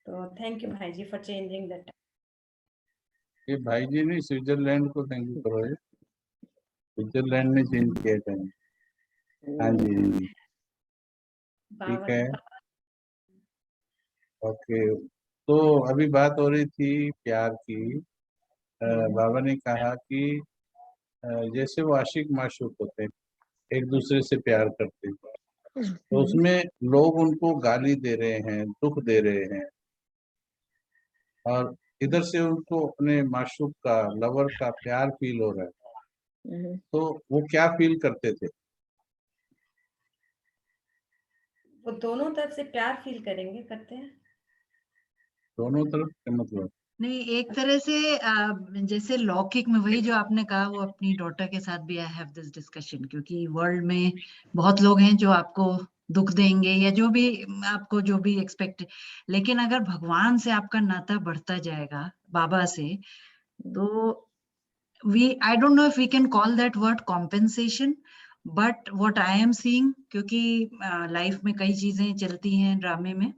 तो thank you भाई जी for changing that. ये भाई जी नहीं, स्विट्जरलैंड को थैंक यू करो। स्विट्जरलैंड ने चेंज किया था। हाँ जी, हाँ जी, ठीक है, ओके। तो अभी बात हो रही थी प्यार की। बाबा ने कहा कि जैसे वो आशिक माशूक होते हैं, एक दूसरे से प्यार करते हैं, तो उसमें लोग उनको गाली दे रहे हैं, दुख दे रहे हैं, और इधर से उनको अपने माशूक का, लवर का प्यार फील हो रहा है, तो वो क्या फील करते थे? वो दोनों तरफ से प्यार फील करेंगे, करते हैं। दोनों तरफ का मतलब? नहीं, एक तरह से जैसे लौकिक में वही जो आपने कहा, वो अपनी डॉटर के साथ भी आई हैव दिस डिस्कशन, क्योंकि वर्ल्ड में बहुत लोग हैं जो आपको दुख देंगे या जो भी आपको जो भी एक्सपेक्ट, लेकिन अगर भगवान से आपका नाता बढ़ता जाएगा, बाबा से, तो I don't know if we can call that word compensation, but what I am seeing, क्योंकि लाइफ में कई चीजें चलती हैं ड्रामे में,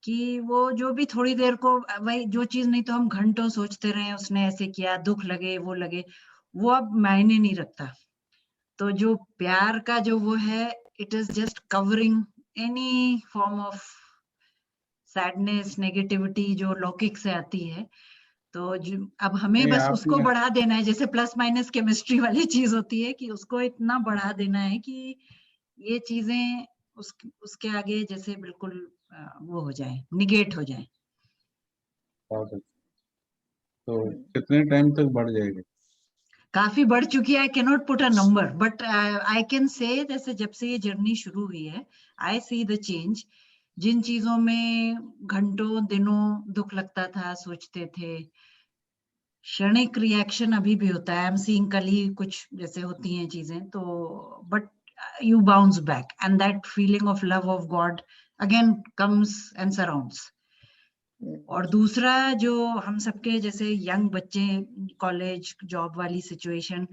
कि वो जो भी थोड़ी देर को वही जो चीज नहीं तो हम घंटों सोचते रहे उसने ऐसे किया, दुख लगे वो लगे, वो अब मायने नहीं रखता। तो जो प्यार का जो वो है, it is just covering any form of sadness, negativity जो लौकिक से आती है। तो अब हमें नहीं, बस उसको आपने बढ़ा देना है, जैसे प्लस माइनस केमिस्ट्री वाली चीज होती है, कि उसको इतना बढ़ा देना है कि ये चीजें उसके आगे जैसे बिल्कुल वो हो जाए, निगेट हो जाए। बहुत अच्छा। तो कितने टाइम तक बढ़ जाएगा? काफी बढ़ चुकी है, I can not put a number, but I can say जैसे जब से ये जर्नी शुरू हुई है, आई सी द चेंज। जिन चीजों में घंटों दिनों दुख लगता था, सोचते थे, क्षणिक रिएक्शन अभी भी होता है। आई एम सीइंग, कल ही कुछ जैसे होती हैं चीजें, तो but you bounce back and that feeling of love of God again comes and surrounds. और दूसरा जो हम सबके जैसे यंग बच्चे, कॉलेज जॉब वाली सिचुएशन,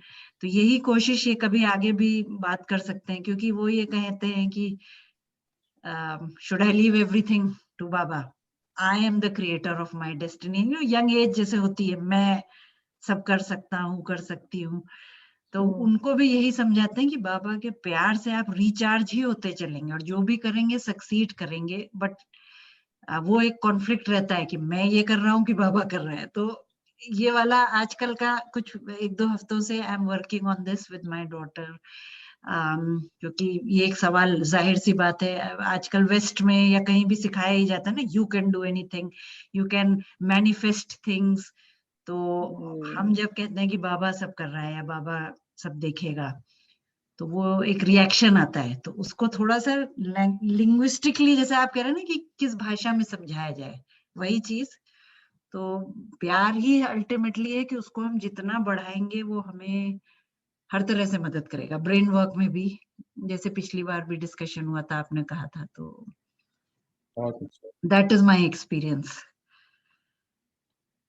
तो यही कोशिश, ये कभी आगे भी बात कर सकते हैं, क्योंकि वो ये कहते हैं कि should I leave everything to बाबा, I am the creator of my destiny. Young age जैसे होती है, मैं सब कर सकता हूँ, कर सकती हूँ, तो उनको भी यही समझाते हैं कि बाबा के प्यार से आप रिचार्ज ही होते चलेंगे और जो भी करेंगे सक्सीड करेंगे। बट वो एक कॉन्फ्लिक्ट रहता है कि मैं ये कर रहा हूँ कि बाबा कर रहे हैं। तो ये वाला आजकल का कुछ 1-2 हफ्तों से I am working on this with my daughter, क्योंकि ये एक सवाल, जाहिर सी बात है, आजकल वेस्ट में या कहीं भी सिखाया ही जाता है ना, you can do anything, you can manifest things. तो हम जब कहते हैं कि बाबा सब कर रहा है या बाबा सब देखेगा, तो वो एक रिएक्शन आता है। तो उसको थोड़ा सा लिंग्विस्टिकली, जैसे आप कह रहे हैं ना कि किस भाषा में समझाया जाए, वही चीज। तो प्यार ही अल्टीमेटली है कि उसको हम जितना बढ़ाएंगे वो हमें हर तरह से मदद करेगा, ब्रेन वर्क में भी, जैसे पिछली बार भी डिस्कशन हुआ था, आपने कहा था। तो बहुत अच्छा। That is my experience.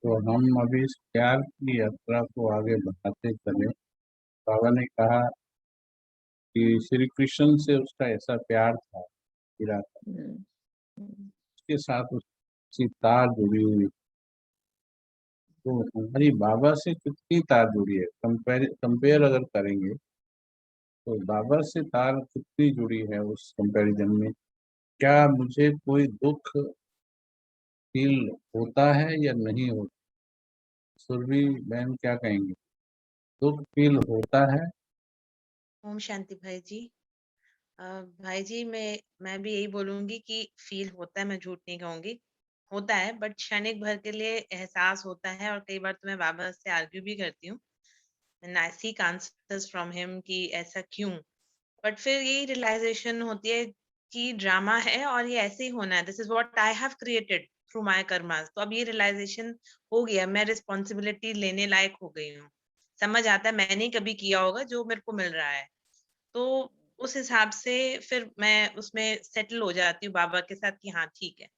तो हम अभी इस प्यार की यात्रा को आगे बढ़ाते चले। बाबा ने कहा कि श्री कृष्ण से उसका ऐसा प्यार था, गिरा था, उसके साथ उसकी तार जुड़ी हुई। तो हमारी बाबा से कितनी तार जुड़ी है, कंपेयर अगर करेंगे तो बाबा से तार कितनी जुड़ी है उस कंपैरिजन में? क्या मुझे कोई दुख फील होता है या नहीं होता? सुरभि बहन क्या कहेंगे? दुख फील होता है? ओम शांति भाई जी। भाई जी, मैं भी यही बोलूंगी कि फील होता है, मैं झूठ नहीं कहूंगी, होता है, बट क्षणिक भर के लिए एहसास होता है। और कई बार तो मैं बाबा से आर्ग्यू भी करती हूँ, आई सीक आंसर्स फ्रॉम हिम कि ऐसा क्यों। बट फिर यही रियलाइजेशन होती है कि ड्रामा है और ये ऐसे ही होना है, this is what I have created through my karmas. तो अब ये रियलाइजेशन हो गया, मैं रिस्पॉन्सिबिलिटी लेने लायक हो गई हूँ, समझ आता है मैंने ही कभी किया होगा जो मेरे को मिल रहा है। तो उस हिसाब से फिर मैं उसमें सेटल हो जाती हूँ बाबा के साथ कि हाँ ठीक है,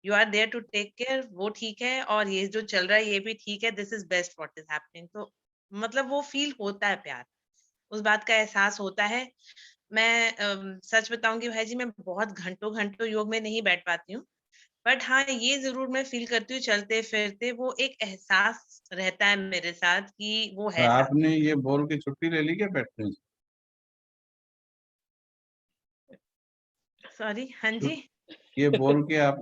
you are there to take care, वो ठीक है, और ये जो चल रहा है ये भी ठीक है, this is best what is happening. तो मतलब वो फील होता है प्यार, उस बात का एहसास होता है। मैं सच बताऊं कि भाई जी, मैं बहुत घंटों घंटों योग में नहीं बैठ पाती हूँ, बट हाँ, ये ज़रूर मैं फ़ील करती हूँ चलते-फिरते वो एक एहसास रहता है मेरे साथ कि वो तो है साथ। आपने ये बोल के छुट्टी ले ली क्या बैठने से? सॉरी, हाँ जी? ये बोल के आप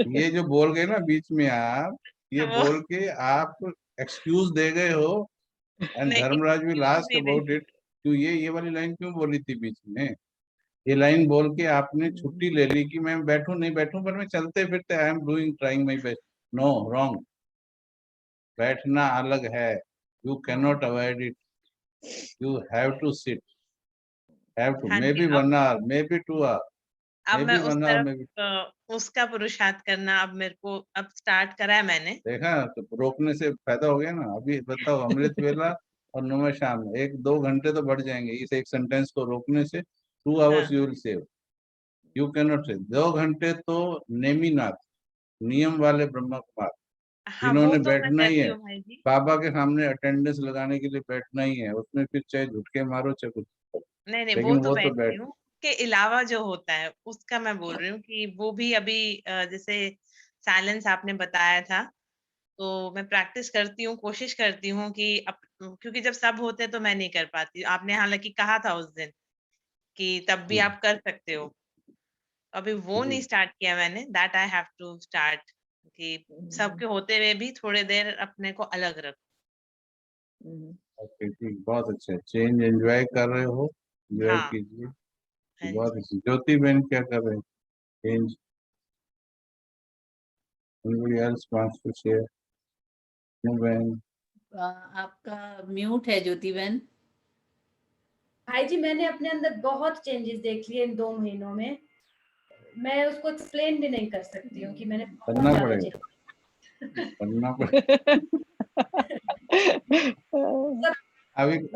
ये जो बोल गए ना बीच में आप, ये वो बोल के आप एक्सक्यूज दे गए हो। एंड नहीं, धर्मराज भी excuse लास्ट नहीं अबाउट रही। इट। क्यों ये वाली लाइन क्यों बोली थी बीच में? ये लाइन बोल के आपने छुट्टी ले ली कि मैं बैठूं नहीं बैठूं, पर मैं चलते फिरते I am doing trying my best. No, wrong. बैठना अलग है। You can not avoid it. You have to sit, have to, हाँ मे जी, be 1 hour, may be 2 hour, अब मे मैं बी उस 1 hour, तरफ मे बी। उसका पुरुषार्थ करना अब मेरे को अब स्टार्ट करा है मैंने। देखा, तो रोकने से फायदा हो गया ना। अभी बताओ, अमृत वेला और नौवें शाम में 1-2 घंटे तो बढ़ जाएंगे इस एक सेंटेंस को रोकने से। 2 hours हाँ, you will save. You can not से 2 घंटे तो नेमीनाथ, नियम वाले ब्रह्मा कुमार, हाँ, वो जिन्होंने तो मैं बैठना ही करती है, हूँ भाई जी। बाबा के सामने अटेंडेंस लगाने के लिए बैठना ही है, उसमें फिर चाहे झुटके मारो चाहे कुछ, नहीं, नहीं, वो लेकिन तो वो तो बैठती बैठ। हूँ। के अलावा जो होता है, उसका मैं बोल रही हूँ कि वो भी अभी जैसे साइलेंस आपने बताया था, तो मैं प्रैक्टिस करती हूँ, कोशिश करती हूँ कि क्योंकि जब सब होते हैं तो मैं नहीं कर पाती। आपने हालाँकि कहा था उस दिन कि तब भी आप कर सकते हो। अभी वो जी, नहीं स्टार्ट किया मैंने, that I have to start कि सबके होते हुए भी थोड़ी देर अपने को अलग रखो। ओके, ठीक, बहुत अच्छा। चेंज एंजॉय कर रहे हो, एंजॉय हाँ, कीजिए। हाँ बहुत जी। अच्छी। ज्योति बहन क्या कर रहे हैं? Change, anybody else wants to share? No, बहन। आपका म्यूट है ज्योति बहन। भाई जी, मैंने अपने अंदर बहुत चेंजेस देख लिए इन 2 महीनों में। मैं उसको एक्सप्लेन भी नहीं कर सकती हूँ कि मैंने बहुत करना ज़्यादा पड़ेगा, चेंज करना पड़ेगा। मतलब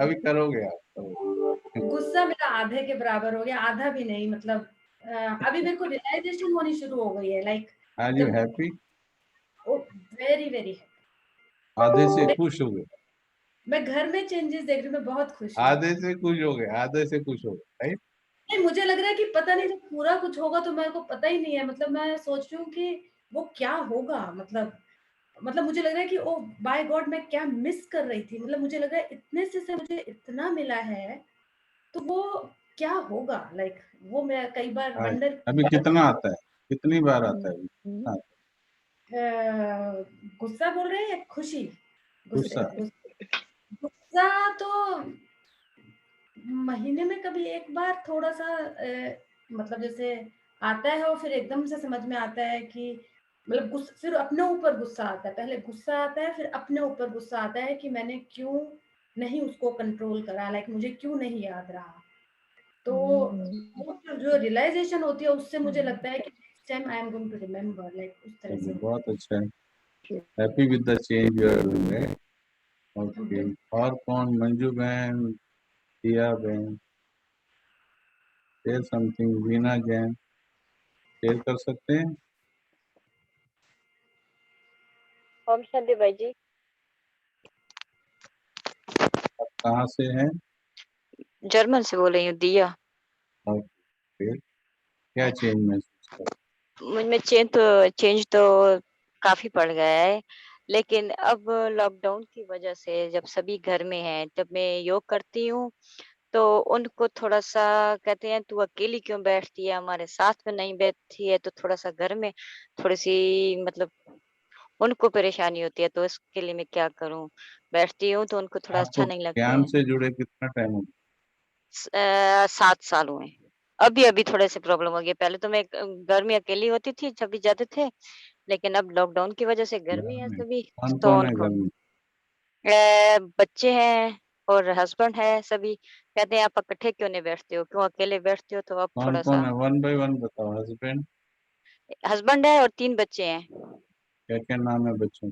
अभी करोगे आप, करोगे। गुस्सा मेरा आधे के बराबर हो गया, आधा भी नहीं मतलब अभी मेरे को रियलाइज़ेशन होनी शुरू हो गई है लाइक आर यू जब हैप्पी? ओ वेरी, वेरी आधे से मैं खुश हो गए? मैं घर में चेंजेस देख रही हूँ, मैं बहुत खुश हूँ। आधे से खुश हो गए, आधे से खुश हो गए, राइट? नहीं, मुझे लग रहा है कि पता नहीं जब पूरा कुछ होगा तो मेरे को पता ही नहीं है मतलब मैं सोच रही हूँ कि वो क्या होगा मतलब मुझे लग रहा है कि ओह बाय गॉड मैं क्या मिस कर रही थी मतलब मुझे लग रहा है इतने से मुझे इतना मिला है तो वो क्या होगा लाइक वो मैं कई बार हाँ, वंडर अभी कितना आता है, कितनी बार आता है? हाँ, गुस्सा बोल रहे हैं या खुशी? गुस्से गुस्सा। गुस्सा तो महीने में कभी एक बार थोड़ा-सा मतलब जैसे आता है और फिर एकदम से समझ में आता है कि मतलब फिर अपने ऊपर गुस्सा आता है। पहले गुस्सा आता है, फिर अपने ऊपर गुस्सा आता है कि मैंने क्यों नहीं उसको कंट्रोल करा, लाइक मुझे क्यों नहीं याद रहा। तो वो जो रियलाइज़ेशन होती है उससे मुझे लगता है कि next time I am going to remember like उस तरह से चलिए, होता बहुत अच्छा है। Happy with the change you are doing, right? Okay. है। और कौन? मंजू बहन, दिया बहन, share something. Veena Jain, share कर सकते हैं? ओम शांति भाई जी। आप कहाँ से हैं? जर्मन से बोल रही हूँ दिया। ओके, क्या चेंज महसूस कर? मुझ में चेंज तो काफी पड़ गया है, लेकिन अब लॉकडाउन की वजह से जब सभी घर में हैं, जब मैं योग करती हूँ तो उनको थोड़ा सा कहते हैं तू अकेली क्यों बैठती है, हमारे साथ में नहीं बैठती है, तो थोड़ा सा घर में थोड़ी सी मतलब उनको परेशानी होती है, तो इसके लिए मैं क्या करूं, बैठती हूँ तो उनको थोड़ा आपको अच्छा नहीं लगता ज्ञान है। से जुड़े कितना टाइम हो गया? 7 साल हुए। अभी-अभी थोड़े से प्रॉब्लम हो गई। पहले तो मैं घर में अकेली होती थी, जब भी जाते थे, लेकिन अब लॉकडाउन की वजह से घर घर में है में सभी, कौन तो कौन है उनको घर में? बच्चे हैं और हस्बैंड है सभी। कहते हैं आप इकट्ठे क्यों नहीं बैठते हो? क्यों अकेले बैठते हो? तो अब कौन कौन थोड़ा-सा है? 1 by 1 बताओ। हस्बैंड? हस्बैंड है और 3 बच्चे हैं। क्या क्या नाम है बच्चों?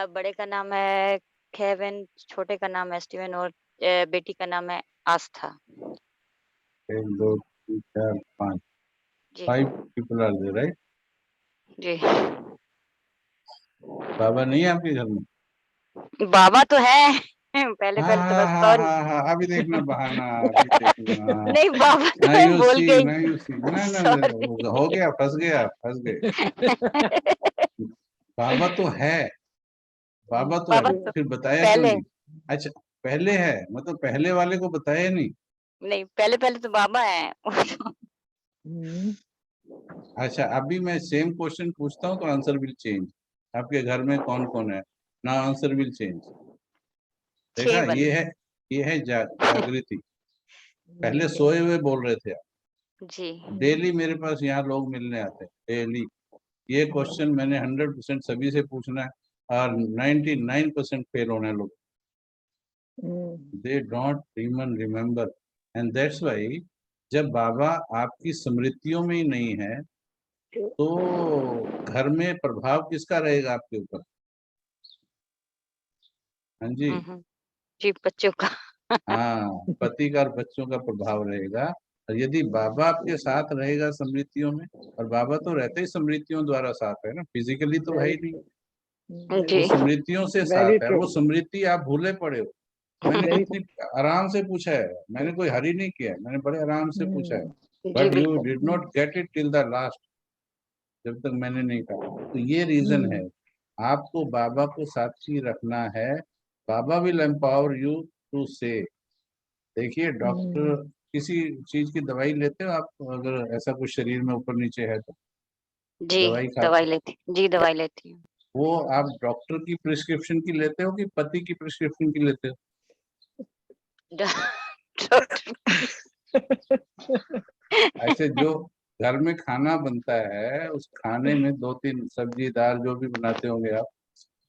बड़े का नाम है केविन, छोटे का नाम है स्टीवन और बेटी का नाम है आस्था। 1, 2, 3, 4, 5। जी, 5 people आर देयर, राइट? जी। बाबा नहीं है आपके घर में? बाबा तो है, पहले हाँ पहले तो हाँ बस हाँ सॉरी। हाँ हाँ, अभी देखना बहाना, अभी देखना। नहीं बाबा तो ना मैं यू बोल सी, गई। ना यू सी, ना ना ना, सॉरी। हो गया, फंस गया, फंस गए। बाबा तो है, बाबा तो है, बाबा तो फिर बताया क्यों पहले नहीं? अच्छा, पहले है, मतलब पहले वाले को बताया नहीं। नहीं, पहले पहले तो बाबा है। अच्छा, अभी मैं सेम क्वेश्चन पूछता हूँ तो आंसर विल चेंज। आपके घर में कौन कौन है? ना आंसर विल चेंज। 6 देखा, बंदे। ये है जागृति। पहले सोए हुए बोल रहे थे आप। जी। डेली मेरे पास यहाँ लोग मिलने आते हैं, डेली। ये क्वेश्चन मैंने 100% सभी से पूछना है और 99% फेल होना है लोग। They don't even remember, and that's why जब बाबा आपकी स्मृतियों में ही नहीं है तो घर में प्रभाव किसका रहेगा आपके ऊपर? हाँ जी। जी, बच्चों का। हाँ, पति का और बच्चों का प्रभाव रहेगा। और यदि बाबा आपके साथ रहेगा स्मृतियों में, और बाबा तो रहते ही स्मृतियों द्वारा साथ है ना, फिजिकली तो है ही नहीं, वो जी। स्मृतियों से साथ है। वो स्मृति आप भूले पड़े हो। मैंने कितनी आराम से पूछा है, मैंने कोई हरी नहीं किया है, मैंने बड़े आराम से पूछा है, जी बट यू बिल्कुल। Did not get it till the last, जब तक मैंने नहीं कहा। तो ये रीजन है, आपको बाबा को साक्षी रखना है। बाबा विल एम्पावर यू टू से। देखिए, डॉक्टर किसी चीज की दवाई लेते हो आप? अगर ऐसा कुछ शरीर में ऊपर नीचे है तो जी, दवाई खाते दवाई हो। लेती जी, दवाई लेती हूँ। वो आप डॉक्टर की प्रिस्क्रिप्शन की लेते हो कि पति की प्रिस्क्रिप्शन की लेते हो? डॉक्टर। ऐसे जो घर में खाना बनता है, उस खाने में 2-3 सब्जी दाल जो भी बनाते होंगे आप,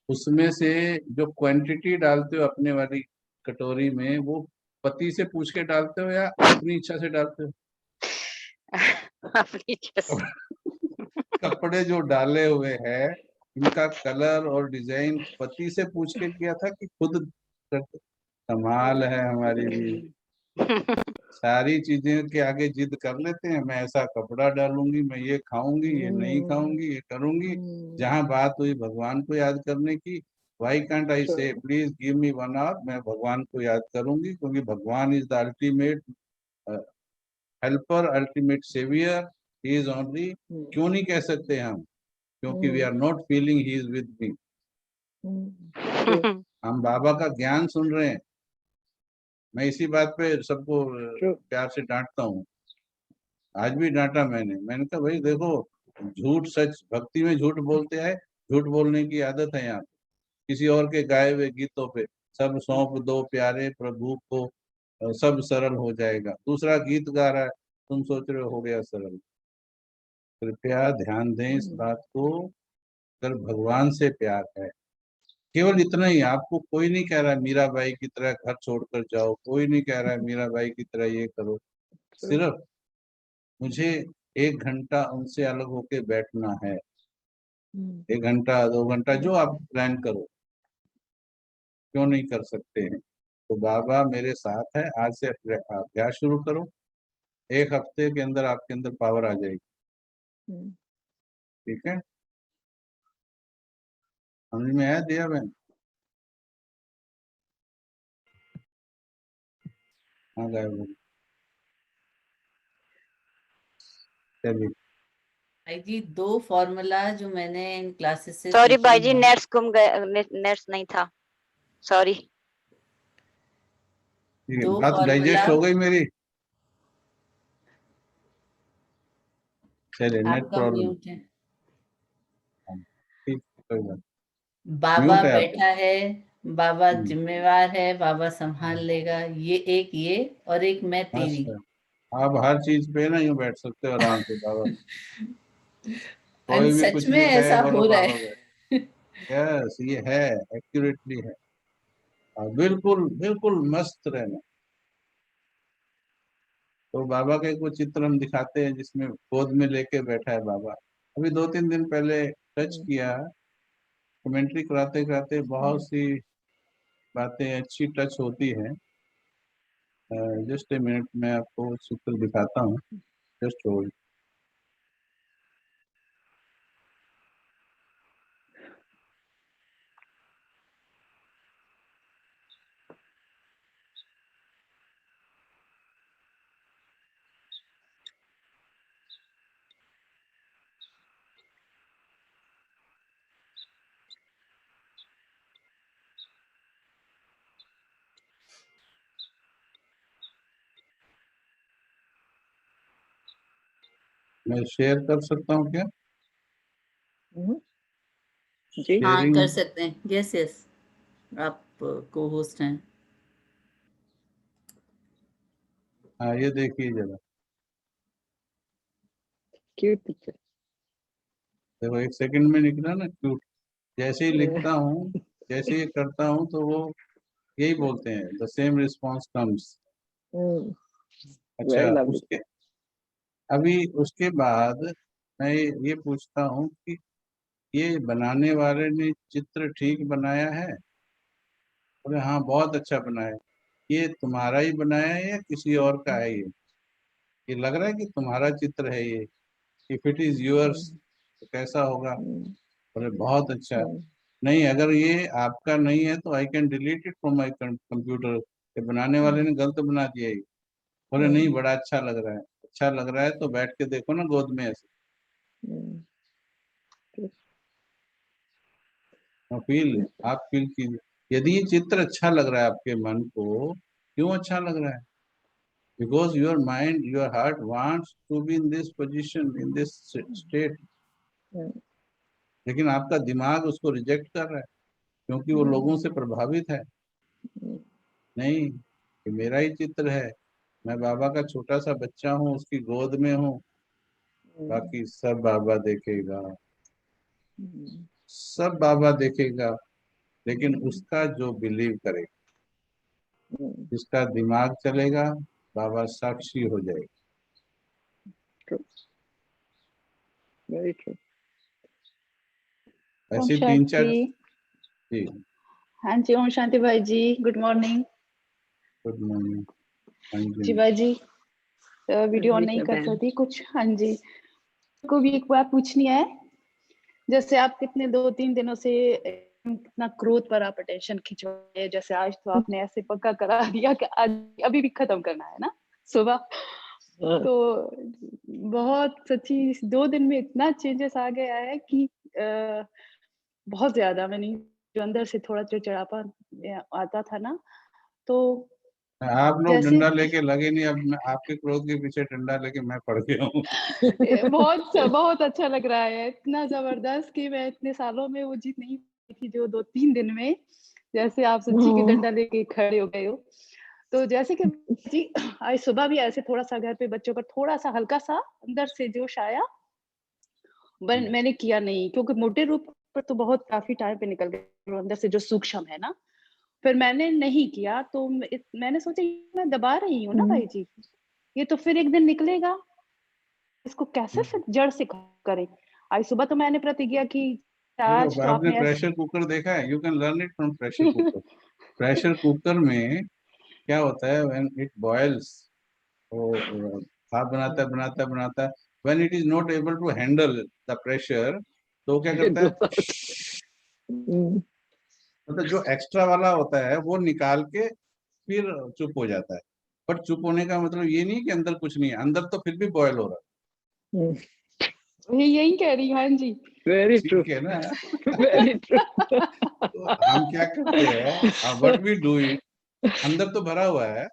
उसमें से जो क्वांटिटी डालते हो अपने वाली कटोरी में, वो पति से पूछ के डालते हो या अपनी इच्छा से डालते हो? अपनी इच्छा से। कपड़े जो डाले हुए हैं, इनका कलर और डिजाइन पति से पूछ के किया था कि खुद करते? कमाल है हमारी भी। सारी चीजें के आगे जिद कर लेते हैं, मैं ऐसा कपड़ा डालूंगी, मैं ये खाऊंगी, ये नहीं खाऊंगी, ये करूंगी। जहां बात हुई भगवान को याद करने की, वाई कांट आई से प्लीज गिव मी 1 hour, मैं भगवान को याद करूंगी, क्योंकि भगवान is the ultimate helper, ultimate saviour, he is only. क्यों नहीं कह सकते हम? क्योंकि we are not feeling he is with me. हम बाबा का ज्ञान सुन रहे हैं। मैं इसी बात पे सबको प्यार से डांटता हूँ। आज भी डांटा मैंने कहा भाई देखो, झूठ सच, भक्ति में झूठ बोलते हैं, झूठ बोलने की आदत है यहाँ। किसी और के गाए हुए गीतों पे सब सौंप दो प्यारे प्रभु को, सब सरल हो जाएगा। दूसरा गीत गा रहा है, तुम सोच रहे हो गया सरल। कृपया ध्यान दें इस बात को, अगर भगवान से प्यार है, केवल इतना ही। आपको कोई नहीं कह रहा है मीराबाई की तरह घर छोड़कर जाओ, कोई नहीं कह रहा है मीराबाई की तरह ये करो। सिर्फ मुझे 1 घंटा उनसे अलग होके बैठना है। 1 घंटा 2 घंटा जो आप प्लान करो, क्यों नहीं कर सकते हैं? तो बाबा मेरे साथ है। आज से अभ्यास शुरू करो, 1 हफ्ते के अंदर आपके अंदर पावर आ जाएगी। ठीक है, समझ में आया दिया बहन? हाँ गायब हो गई। चलिए, भाई जी 2 फॉर्मूला जो मैंने इन क्लासेस से सॉरी सीखे भाई जी, हैं। नेट्स गुम गए, नेट्स नहीं था। सॉरी। ठीक है, 2 बात फॉर्मूला डाइजेस्ट हो गई मेरी। चलिए, नेट आपका प्रॉब्लम। म्यूट है। ठीक, कोई बात। बाबा म्यूट है आपका। बैठा है, बाबा हम्म, जिम्मेवार है, बाबा संभाल लेगा। ये और एक मैं तेरी। अच्छा, आप हर चीज पे ना यूं बैठ सकते हो आराम से बाबा। एंड कोई भी सच कुछ में भी कहे, ऐसा बोलो हो रहा बाबा है। बैठ। यस, ये है, एक्यूरेटली है। बिल्कुल बिल्कुल मस्त रहना। तो बाबा के कुछ चित्र हम दिखाते हैं जिसमें गोद में लेके बैठा है बाबा। अभी 2-3 दिन पहले टच किया, कमेंट्री कराते कराते बहुत सी बातें अच्छी टच होती हैं। जस्ट ए मिनट, मैं आपको चित्र दिखाता हूँ, जस्ट होल्ड। मैं शेयर कर सकता हूँ क्या? जी हाँ शेयरिंग। कर सकते हैं। यस यस, आप को होस्ट हैं। हाँ ये देखिए जरा, क्यूट पिक्चर। देखो 1 सेकंड में निकला ना क्यूट। जैसे ही लिखता हूँ, जैसे ही करता हूँ, तो वो यही बोलते हैं, द सेम रिस्पॉन्स कम्स। अच्छा, वेरी लवली। उसके अभी उसके बाद मैं ये पूछता हूँ कि ये बनाने वाले ने चित्र ठीक बनाया है? बोले हाँ बहुत अच्छा बनाया। ये तुम्हारा ही बनाया है या किसी और का है? ये लग रहा है कि तुम्हारा चित्र है ये? इफ इट इज योर्स तो कैसा होगा? बोले बहुत अच्छा। नहीं, अगर ये आपका नहीं है तो I can delete it from my computer. ये बनाने वाले ने गलत बना दिया ये। बोले नहीं, बड़ा अच्छा लग रहा है। अच्छा लग रहा है तो बैठ के देखो ना गोद में ऐसे, फील, आप फील कीजिए। यदि ये चित्र अच्छा लग रहा है आपके मन को, क्यों अच्छा लग रहा है? Because your mind, your heart wants to be in this position, in this state. लेकिन आपका दिमाग उसको रिजेक्ट कर रहा है क्योंकि वो लोगों से प्रभावित है। नहीं, ये मेरा ही चित्र है, मैं बाबा का छोटा सा बच्चा हूँ, उसकी गोद में हूँ, बाकी सब बाबा देखेगा, सब बाबा देखेगा। लेकिन उसका जो बिलीव करेगा, जिसका दिमाग चलेगा, बाबा साक्षी हो जाएगा। Very true. ओम ऐसे 3-4। शांति। जी, हाँ जी, ओम शांति भाई जी, गुड मॉर्निंग। Good morning. हाँ जी जी, भाई जी, वीडियो ऑन नहीं विनीता कर बहन। सकती कुछ। हाँ जी, को भी एक बात पूछनी है। जैसे आप कितने 2-3 दिनों से कितना क्रोध पर आप अटेंशन खिंचवा रहे हैं, जैसे आज तो आपने ऐसे पक्का करा दिया कि आज अभी भी खत्म करना है ना सुबह। तो बहुत सच्ची 2 दिन में इतना चेंजेस आ गया है कि बहुत ज्यादा। मैंने जो अंदर से थोड़ा चिड़चिड़ापन आता था ना, तो आप लोग जैसे डंडा लेके लगे नहीं, अब मैं आपके क्रोध के पीछे डंडा लेके मैं पड़ गया हूँ। बहुत अच्छा लग रहा है, इतना जबरदस्त कि मैं इतने सालों में वो जीत नहीं पाई थी जो 2-3 दिन में जैसे आप सच्ची के डंडा लेके खड़े हो गए हो। तो जैसे कि जी आज सुबह भी ऐसे थोड़ा सा घर पे बच्चों का थोड़ा सा हल्का सा अंदर से जोश आया, मैंने किया नहीं क्योंकि मोटे रूप पर तो बहुत काफी टाइम पे निकल गया अंदर से जो सूक्ष्म है ना, फिर मैंने नहीं किया। तो मैंने सोचा मैं दबा रही हूँ ना भाई जी, ये तो फिर एक दिन निकलेगा, इसको कैसे फिर जड़ से करें। आज सुबह तो मैंने प्रतिज्ञा की, आज देखो, तो आपने आपने प्रेशर कुकर देखा है? You can learn it from pressure cooker. Pressure cooker में क्या होता है, व्हेन इट बॉयल्स, वो भाप बनाता बनाता बनाता, when it is not able to handle the pressure, तो क्या करता है, मतलब जो एक्स्ट्रा वाला होता है वो निकाल के फिर चुप हो जाता है। बट चुप होने का मतलब ये नहीं कि अंदर कुछ नहीं है, अंदर तो फिर भी बॉयल हो रहा यही कह रही हूँ। हाँ जी, वेरी है। ट्रू। ठीक है ना? Very true. तो हम क्या करते हैं, व्हाट वी डू इट, अंदर तो भरा हुआ है,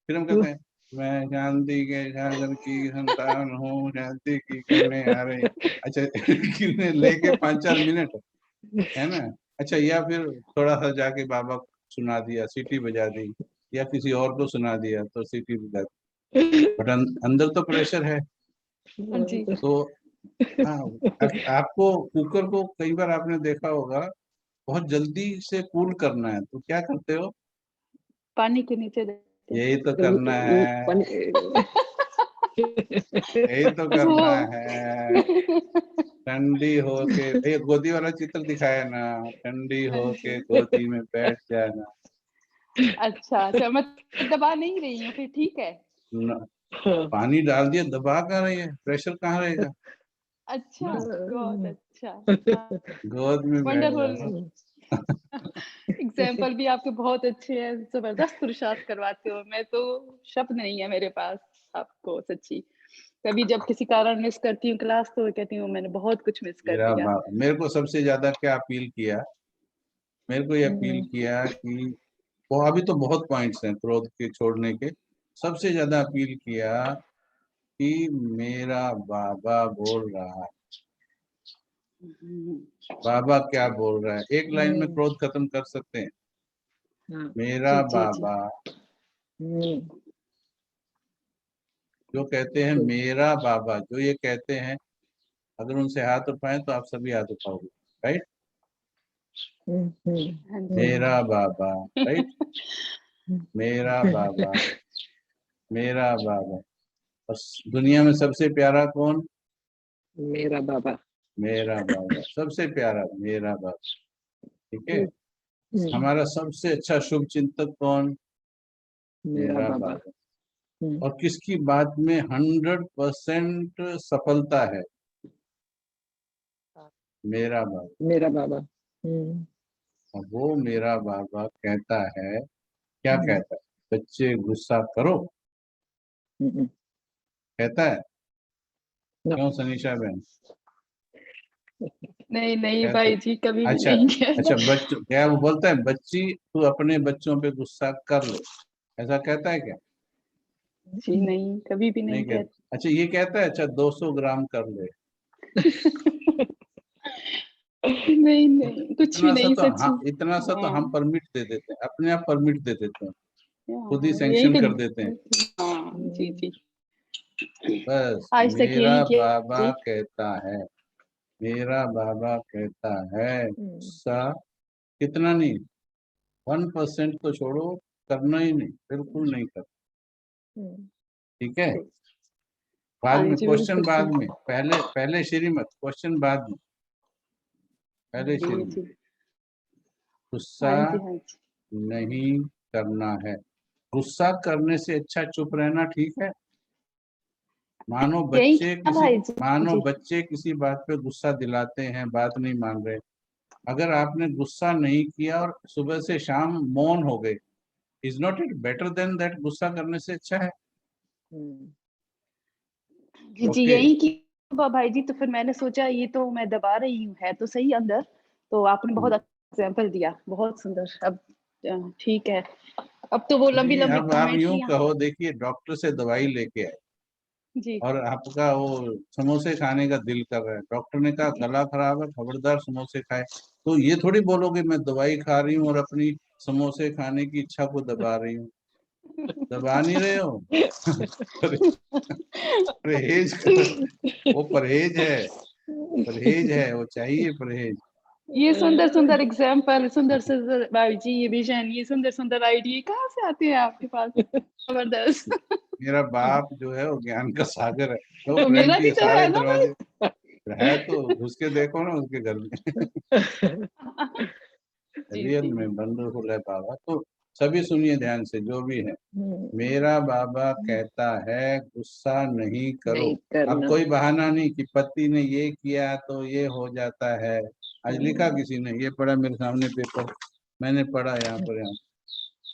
फिर हम कहते हैं मैं शांति के सागर की संतान हूँ, शांति की करने आ रहे। अच्छा कितने लेके 5-4 मिनट, है ना? अच्छा, या फिर थोड़ा सा जाके बाबा को सुना दिया, सीटी बजा दी, या किसी और को सुना दिया तो सीटी बजा दी, बट अंदर तो प्रेशर है। हाँ जी, तो हाँ, आपको कुकर को कई बार आपने देखा होगा, बहुत जल्दी से कूल करना है तो क्या करते हो? पानी के नीचे देते यही तो करना है, यही तो करना वो है। ठंडी होके, ये गोदी वाला चित्र दिखाया ना, ठंडी हाँ होके जी, गोदी में बैठ जाना। अच्छा मैं दबा नहीं रही हूँ फिर, ठीक है। न, पानी डाल दिया, दबा कहाँ रही है, प्रेशर कहाँ रहेगा? अच्छा, बहुत अच्छा। गोद में बैठ वंडरफुल जाओ। एग्जाम्पल भी आपके बहुत अच्छे हैं, जबरदस्त पुरुषार्थ करवाते हो। मैं तो शब्द नहीं है मेरे पास आपको सच्ची। कभी जब किसी कारण मिस करती हूँ क्लास तो कहती हूँ मैंने बहुत कुछ मिस कर दिया। मेरे को सबसे ज्यादा क्या अपील किया, मेरे को ये अपील किया कि वो अभी तो बहुत पॉइंट्स हैं क्रोध के छोड़ने के, सबसे ज्यादा अपील किया कि मेरा बाबा बोल रहा है। बाबा क्या बोल रहा है, एक लाइन में क्रोध खत्म कर सकते हैं। हाँ, मेरा जी, जी, जी। बाबा हम्म, जो कहते हैं, मेरा बाबा जो ये कहते हैं, अगर उनसे हाथ उठाएं तो आप सभी हाथ उठाओगे, राइट? हाँ जी। मेरा बाबा, राइट? मेरा बाबा, मेरा बाबा। और दुनिया में सबसे प्यारा कौन? मेरा बाबा। मेरा बाबा सबसे प्यारा, मेरा बाबा। ठीक है। हम्म, हमारा सबसे अच्छा शुभ चिंतक कौन? मेरा मेरा बाबा। बाबा। हम्म, और किसकी बात में 100% सफलता है? मेरा बाबा। मेरा बाबा। और वो मेरा बाबा कहता है, क्या हम्म, कहता है? बच्चे गुस्सा करो, हम्म, कहता है? ना, क्यों सनीशा बहन, नहीं नहीं कहता है? भाई जी, कभी भी अच्छा नहीं कहता। अच्छा, बच्चों क्या वो बोलता है, बच्ची तू अपने बच्चों पे गुस्सा कर ले, ऐसा कहता है क्या? जी नहीं, कभी भी नहीं नहीं कहता। कहता। अच्छा ये कहता है, अच्छा 200 ग्राम कर ले। नहीं नहीं, कुछ भी इतना सा नहीं, तो सच हाँ, में। इतना सा तो हाँ हम परमिट दे देते हैं, अपने आप परमिट दे देते हैं, खुद ही हाँ, यही सैंक्शन कर देते हैं। तो। हाँ जी जी, बस आज तक मेरा यही किया बाबा जी। कहता है, मेरा बाबा कहता है, गुस्सा कितना नहीं, 1% तो छोड़ो, करना ही नहीं, बिल्कुल नहीं करना। ठीक है। बाद हाँ में जी, क्वेश्चन, बिल्कुल बाद सही। में, पहले पहले श्रीमत, क्वेश्चन बाद में, पहले जी श्रीमत। जी, गुस्सा हाँ जी, हाँ जी। नहीं करना है। गुस्सा करने से अच्छा चुप रहना ठीक है। मानो यही बच्चे किया किसी भाई जी। मानो जी बच्चे किसी बात पे गुस्सा दिलाते हैं, बात नहीं मान रहे। अगर आपने गुस्सा नहीं किया और सुबह से शाम मौन हो गए, is not it better than that? गुस्सा करने से अच्छा है। जी जी, ओके। यही किया भाई जी। तो फिर मैंने सोचा ये तो मैं दबा रही हूँ, है तो सही अंदर। तो आपने बहुत अच्छा एग्जाम्पल दिया, बहुत सुंदर। अब ठीक है, अब तो वो लंबी नहीं, लंबी अब आप यूं कमेंट्रियाँ। कहो, देखिए डॉक्टर से दवाई लेके आए जी और आपका वो समोसे खाने का दिल कर रहा है, डॉक्टर ने कहा गला खराब है, खबरदार समोसे खाए। तो ये थोड़ी बोलोगे मैं दवाई खा रही हूँ और अपनी समोसे खाने की इच्छा को दबा रही हूँ। दबा नहीं रहे हो। परहेज करो, वो परहेज है, परहेज है, वो चाहिए परहेज। ये सुंदर सुंदर एग्जाम्पल, सुंदर सुंदर भाई जी, ये विजन, ये सुंदर सुंदर आइडिया कहाँ से आते हैं आपके पास? जबरदस्त। मेरा बाप जो है वो ज्ञान का सागर है, तो तो प्रेम मेरा की भी तो सारे है ना भाई। दरवाजे है, तो घुस के देखो ना उसके घर में। जी रियल जी में वंडरफुल है बाबा। तो सभी सुनिए ध्यान से, जो भी है, मेरा बाबा कहता है गुस्सा नहीं करो। नहीं अब करना। कोई बहाना नहीं कि पति ने ये किया तो ये हो जाता है। आज लिखा किसी ने, ये पढ़ा मेरे सामने पेपर, मैंने पढ़ा यहाँ पर, यहाँ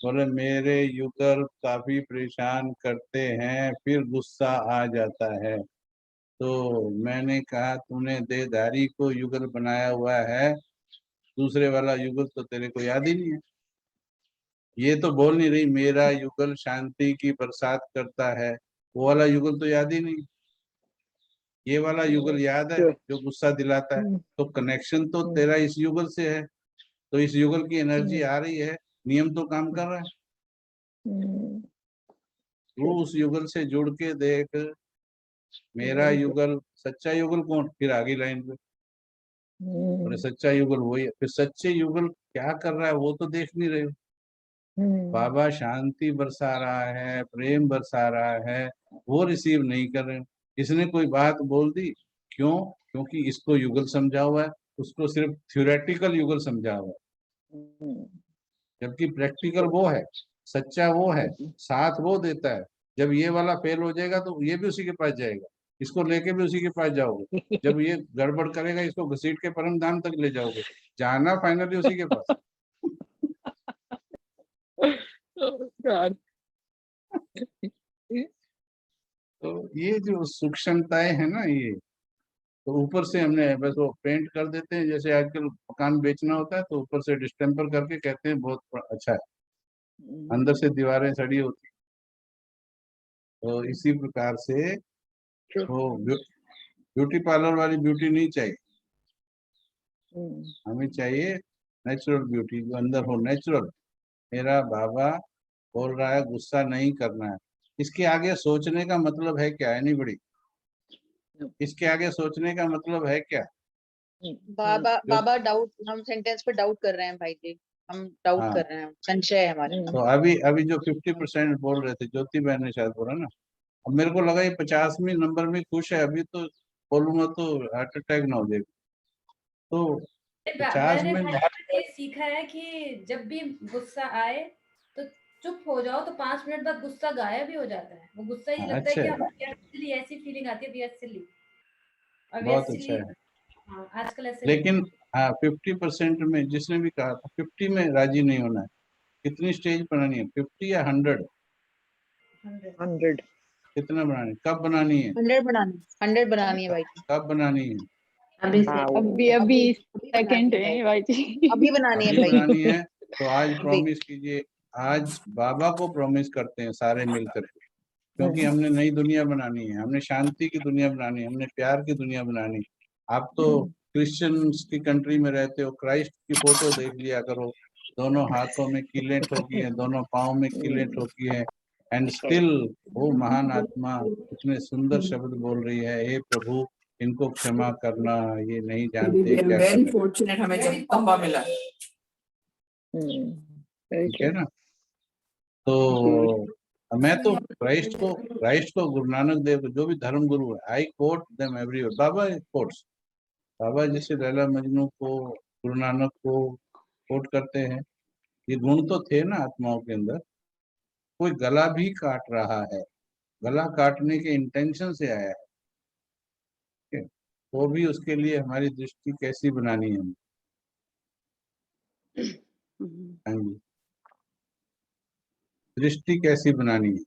बोले मेरे युगल काफी परेशान करते हैं, फिर गुस्सा आ जाता है। तो मैंने कहा तूने देहधारी को युगल बनाया हुआ है, दूसरे वाला युगल तो तेरे को याद ही नहीं है। ये तो बोल नहीं रही मेरा युगल शांति की बरसात करता है, वो वाला युगल तो याद ही नहीं। ये वाला युगल याद है जो गुस्सा दिलाता है। तो कनेक्शन तो तेरा इस युगल से है, तो इस युगल की एनर्जी आ रही है, नियम तो काम कर रहा है। तू उस युगल से जुड़ के देख, मेरा युगल, सच्चा युगल कौन? फिर आगे लाइन पे, और सच्चा युगल वही है। फिर सच्चे युगल क्या कर रहा है वो तो देख नहीं रहे हो। बाबा शांति बरसा रहा है, प्रेम बरसा रहा है, वो रिसीव नहीं कर रहे हो। इसने कोई बात बोल दी, क्यों? क्योंकि इसको युगल समझा हुआ है, उसको सिर्फ थ्योरेटिकल युगल समझा हुआ है, जबकि प्रैक्टिकल वो है, सच्चा वो है, साथ वो देता है। जब ये वाला फेल हो जाएगा तो ये भी उसी के पास जाएगा, इसको लेके भी उसी के पास जाओगे। जब ये गड़बड़ करेगा इसको घसीट के परम धाम तक ले जाओगे, जाना फाइनली उसी के पास। God. तो ये जो सूक्ष्मताएं है ना, ये तो ऊपर से हमने बस वो पेंट कर देते हैं, जैसे आजकल मकान बेचना होता है तो ऊपर से डिस्टेम्पर करके कहते हैं बहुत अच्छा है, अंदर से दीवारें सड़ी होती। तो इसी प्रकार से वो ब्यूटी पार्लर वाली ब्यूटी नहीं चाहिए, हमें चाहिए नेचुरल ब्यूटी, जो अंदर हो नेचुरल। मेरा बाबा बोल रहा है गुस्सा नहीं करना है, इसके आगे सोचने का मतलब है क्या? है नहीं बड़ी, इसके आगे सोचने का मतलब है क्या? बाबा जो बाबा डाउट, हम सेंटेंस पे डाउट कर रहे हैं भाई जी, हम डाउट हाँ, कर रहे हैं, संशय है हमारे तो अभी अभी जो 50% बोल रहे थे, ज्योति बहन ने शायद बोला ना, अब मेरे को लगा ये 50वें नंबर में खुश है, अभी तो बोलूंगा तो हार्ट अटैक ना हो जाए। तो 50 मैंने में भाई ये सीखा है कि जब भी गुस्सा आए तो चुप हो जाओ, तो 5 मिनट बाद गुस्सा गायब ही हो जाता है। वो गुस्सा ही लगता है अच्छा कि है, अब सिली, ऐसी फीलिंग आती है सिली, अब ये बहुत अच्छा सिली। है। हाँ, आजकल ऐसे लगता लेकिन हाँ, 50% में जिसने भी कहा था 50 में राजी नहीं होना है। कितनी स्टेज बनानी है, 50 या 100? है 100। 100 कितना बनानी है, कब बनानी है? 100 बनानी है भाई जी, कब बनानी है? अभी से अभी अभी सेकंड है भाई जी। अभी बनानी है अभी भाई बनानी जी, है। तो आज अभी। प्रॉमिस कीजिए, आज बाबा को प्रॉमिस करते हैं सारे मिलकर के, क्योंकि हमने नई दुनिया बनानी है, हमने शांति की दुनिया बनानी है, हमने प्यार की दुनिया बनानी है। आप तो क्रिश्चियंस की कंट्री में रहते हो, क्राइस्ट की फोटो देख लिया करो, दोनों हाथों में कीलें ठोकी है, दोनों पाँव में कीलें ठोकी है, एंड स्टिल वो महान आत्मा इतने सुंदर शब्द बोल रही है, हे प्रभु इनको क्षमा करना, ये नहीं जानते क्या कर वेरी रहे हैं। फॉर्चुनेट, हमें जगदम्बा मिला। वेरी ठीक है ट्रू। ना? तो मैं तो क्राइस्ट को गुरु नानक देव को, जो भी धर्म गुरु है, आई कोट देम एवरीवेयर। बाबा कोट्स, बाबा जैसे लैला मजनू को, गुरु नानक को कोट करते हैं। ये गुण तो थे ना आत्माओं के अंदर। कोई गला भी काट रहा है, गला काटने के इंटेंशन से आया है, ठीक है? तो भी उसके लिए हमारी दृष्टि कैसी बनानी है हमें? हाँ जी, दृष्टि कैसी बनानी है?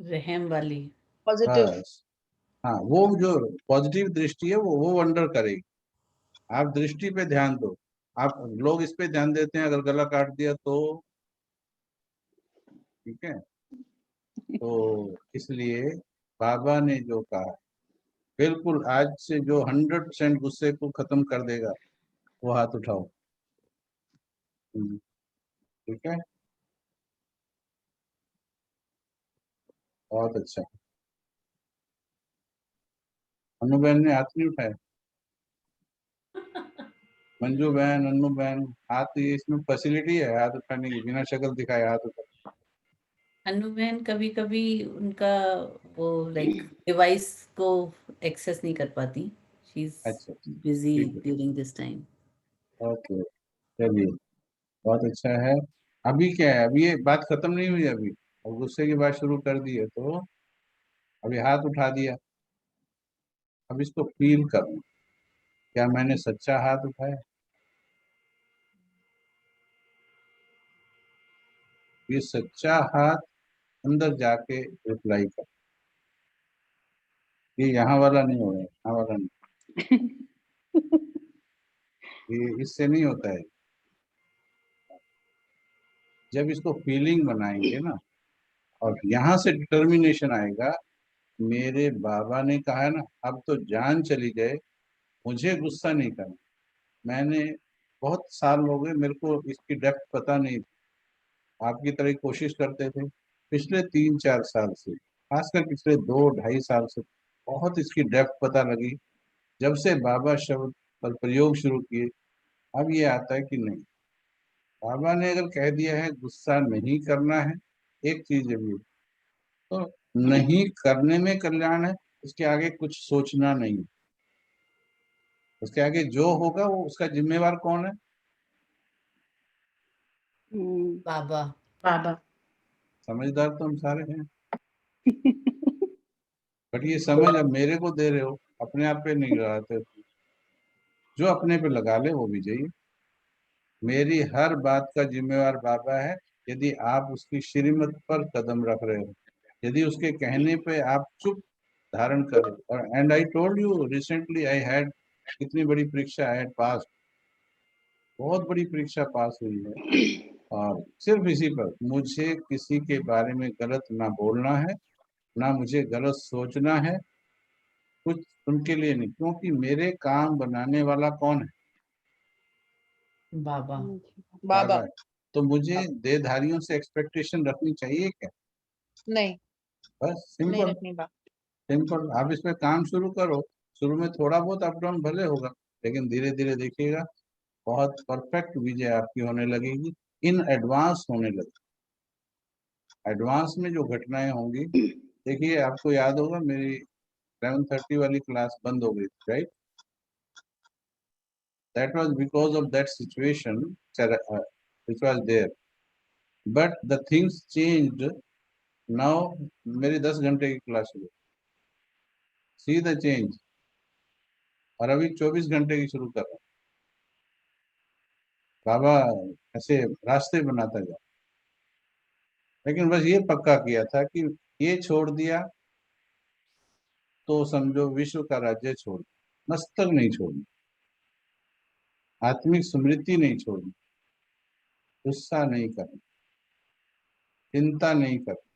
रहम वाली। पॉजिटिव। बस, हाँ, वो जो पॉजिटिव दृष्टि है वो वंडर करेगी। आप दृष्टि पे ध्यान दो। आप लोग इस पे ध्यान देते हैं, अगर गला काट दिया तो, ठीक है? तो इसलिए बाबा ने जो कहा, बिल्कुल आज से जो 100% गुस्से को खत्म कर देगा, वो हाथ उठाओ। ठीक है, बहुत अच्छा। अनु बहन ने हाथ नहीं उठाया, मंजू बहन, अन्नू बहन, हाथ, ये इसमें फैसिलिटी है हाथ उठाने की, बिना शक्ल दिखाए हाथ उठा। अनु बहन कभी कभी उनका वो लाइक डिवाइस को एक्सेस नहीं कर पाती, शी इज अच्छा, बिजी ठीक है, ड्यूरिंग दिस टाइम। ओके, चलिए, बहुत अच्छा है। अभी क्या है, अभी ये बात खत्म नहीं हुई अभी, और गुस्से की बात शुरू कर दी है, तो अभी हाथ उठा दिया, अब इसको फील करना, क्या मैंने सच्चा हाथ उठाया? ये सच्चा हाथ अंदर जाके रिप्लाई कर, ये यहाँ वाला नहीं हो रहा है, यहाँ वाला नहीं, ये इससे नहीं होता है। जब इसको फीलिंग बनाएंगे ना, और यहाँ से डिटर्मिनेशन आएगा, मेरे बाबा ने कहा है ना, अब तो जान चली जाए, मुझे गुस्सा नहीं करना। मैंने बहुत साल हो गए, मेरे को इसकी डेप्थ पता नहीं थी, आपकी तरह कोशिश करते थे। पिछले 3-4 साल से, खासकर पिछले 2-2.5 साल से बहुत इसकी डेप्थ पता लगी। जब से बाबा शब्द पर प्रयोग शुरू किए, अब ये आता है कि नहीं, बाबा ने अगर कह दिया है गुस्सा नहीं करना है, एक चीज है भी, तो नहीं करने में कल्याण है, उसके आगे कुछ सोचना नहीं, उसके आगे जो होगा वो उसका जिम्मेवार कौन है? बाबा। बाबा। समझदार तो हम सारे हैं, बट ये समझ अब मेरे को दे रहे हो, अपने आप पे नहीं लगाते। जो अपने पे लगा ले वो विजयी। मेरी हर बात का जिम्मेवार बाबा है, यदि आप उसकी श्रीमत पर कदम रख रहे हो, यदि उसके कहने पे आप चुप धारण करो। और and I told you recently, I had, कितनी बड़ी परीक्षा आई हैड पास, बहुत बड़ी परीक्षा पास हुई है, और सिर्फ इसी पर, मुझे किसी के बारे में गलत ना बोलना है, ना मुझे गलत सोचना है, कुछ उनके लिए नहीं, क्योंकि मेरे काम बनाने वाला कौन है? बाबा। बाबा। है। तो मुझे देहधारियों से एक्सपेक्टेशन रखनी चाहिए क्या? नहीं, बस नहीं सिंपल रखनी बात। सिंपल। आप इस पे काम शुरू करो। शुरू में थोड़ा बहुत अप डाउन भले होगा, लेकिन धीरे धीरे देखिएगा बहुत परफेक्ट विजय आपकी होने लगेगी, इन एडवांस होने लगेगी। एडवांस में जो घटनाएं होंगी, देखिए आपको याद होगा मेरी 11:30 वाली क्लास बंद हो गई थी, right? That was because of that situation which was there. But the things changed. Now मेरी 10 घंटे की क्लास हुई, सी द चेंज। और अभी 24 घंटे की शुरू कर रहा हूँ। बाबा ऐसे रास्ते बनाता जा, लेकिन बस ये पक्का किया था कि ये छोड़ दिया तो समझो विश्व का राज्य छोड़ दिया, मस्तक नहीं छोड़ना, आत्मिक स्मृति नहीं छोड़नी, गुस्सा नहीं करना, चिंता नहीं करना,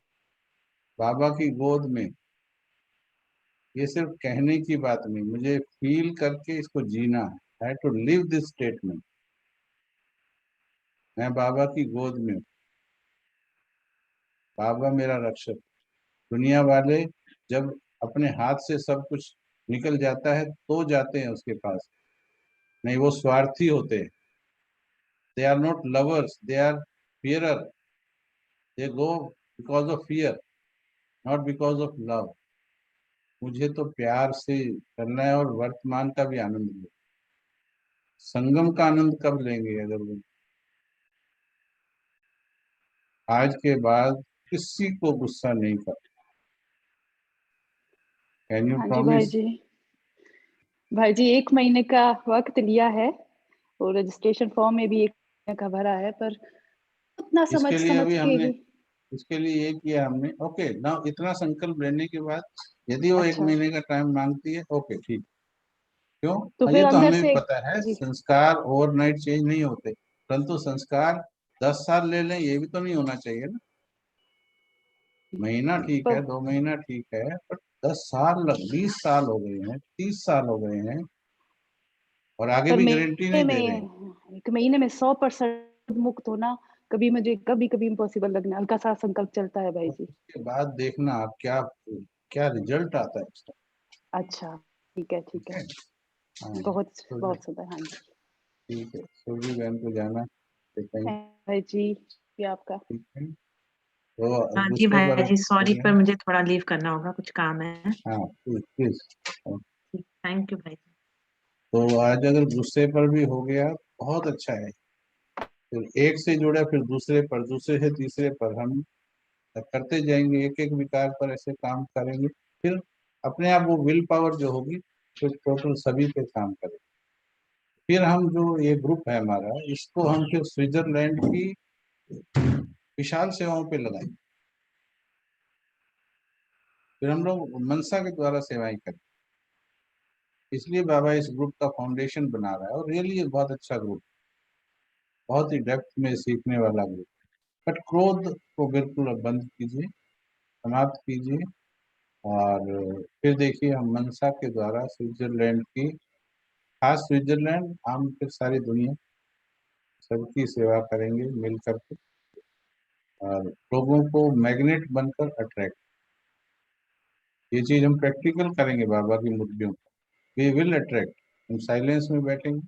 बाबा की गोद में। ये सिर्फ कहने की बात नहीं, मुझे फील करके इसको जीना है। To live this statement. मैं बाबा की गोद में हूँ, बाबा मेरा रक्षक। दुनिया वाले जब अपने हाथ से सब कुछ निकल जाता है तो जाते हैं उसके पास, नहीं वो स्वार्थी होते हैं। They are not lovers, they are fearer. They go because of fear, not because of love. मुझे तो प्यार से करना है और वर्तमान का भी आनंद लें। संगम का आनंद कब लेंगे? अगर वो आज के बाद किसी को गुस्सा नहीं कर। कैन यू हाँ जी भाई प्रॉमिस? जी। भाई जी 1 महीने का वक्त लिया है और रजिस्ट्रेशन फॉर्म में भी 1 महीने का भरा है, पर उतना इसके लिए समझ अभी के हमने ही। इसके लिए ये किया हमने। ओके ना, इतना संकल्प लेने के बाद यदि वो 1 अच्छा, महीने का टाइम मांगती है, ओके ठीक। क्यों? तो हाँ, फिर ये तो अंदर हमें से पता है, जी, संस्कार ओवरनाइट चेंज नहीं होते, परंतु संस्कार 10 साल ले लें ये भी तो नहीं होना चाहिए ना। महीना ठीक है, पर 2 महीना ठीक है, पर 10 साल 20 साल हो गए हैं, 30 साल हो गए हैं, और आगे पर भी गारंटी नहीं दे रहे हैं। 1 महीने में 100% मुक्त होना कभी-कभी इम्पॉसिबल लगना, हल्का-सा संकल्प चलता है भाई और जी। उसके बाद देखना आप क्या क्या रिजल्ट आता है उसका। अच्छा, ठीक है, ठीक ठीक है। है। हाँ, बहुत तो बहुत सुंदर, हाँ जी। ठीक है, सूर्य बहन को जाना है कहीं। भाई जी, ये आपका। ठीक है, तो अब हाँ जी दूसरे भाई पर जी, सॉरी चले पर हैं। मुझे थोड़ा लीव करना होगा, कुछ काम है। हाँ प्लीज प्लीज। थैंक यू भाई। तो आज अगर गुस्से पर भी हो गया बहुत अच्छा है, फिर एक से जुड़ा फिर दूसरे पर, दूसरे से तीसरे पर, हम करते जाएंगे, एक एक विकार पर ऐसे काम करेंगे, फिर अपने आप वो विल पावर जो होगी फिर टोटल सभी पे काम करेंगे। फिर हम जो ये ग्रुप है हमारा, इसको हम फिर स्विट्जरलैंड की विशाल सेवाओं पे लगाएंगे। फिर हम लोग मनसा के द्वारा सेवाएं करें। इसलिए बाबा इस ग्रुप का फाउंडेशन बना रहा है, और रियली ये बहुत अच्छा ग्रुप, बहुत ही डेप्थ में सीखने वाला ग्रुप। बट क्रोध को बिल्कुल अब बंद कीजिए, समाप्त कीजिए, और फिर देखिए हम मनसा के द्वारा स्विट्जरलैंड की, खास स्विट्जरलैंड, हम फिर सारी दुनिया सबकी सेवा करेंगे मिल करके, और लोगों को मैग्नेट बनकर अट्रैक्ट। ये चीज हम प्रैक्टिकल करेंगे बाबा की मूर्तियों को। We will attract. हम साइलेंस में बैठेंगे,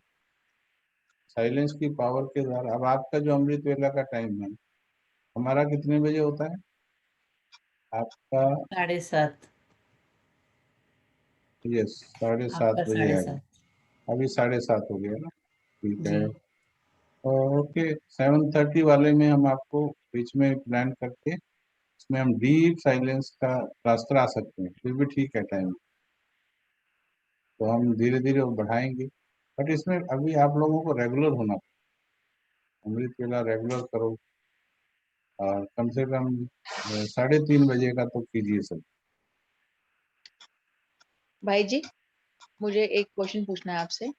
साइलेंस की पावर के द्वारा। अब आपका जो अमृत वेला का टाइम है, हमारा कितने बजे होता है आपका? 7:30। यस, 7:30 आपका बजे आएगा। 7:30। अभी 7:30 हो गया ना, ठीक है। जी। ओके, 7:30 वाले में हम आपको बीच में प्लान करके इसमें हम डीप साइलेंस का रास्ता आ सकते हैं, फिर भी ठीक है टाइम। तो हम धीरे धीरे वो बढ़ाएंगे, बट इसमें अभी आप लोगों को रेगुलर होना, अमृत वेला रेगुलर करो, और कम से कम 3:30 बजे का तो कीजिए सब। भाई जी, मुझे एक क्वेश्चन पूछना है आपसे।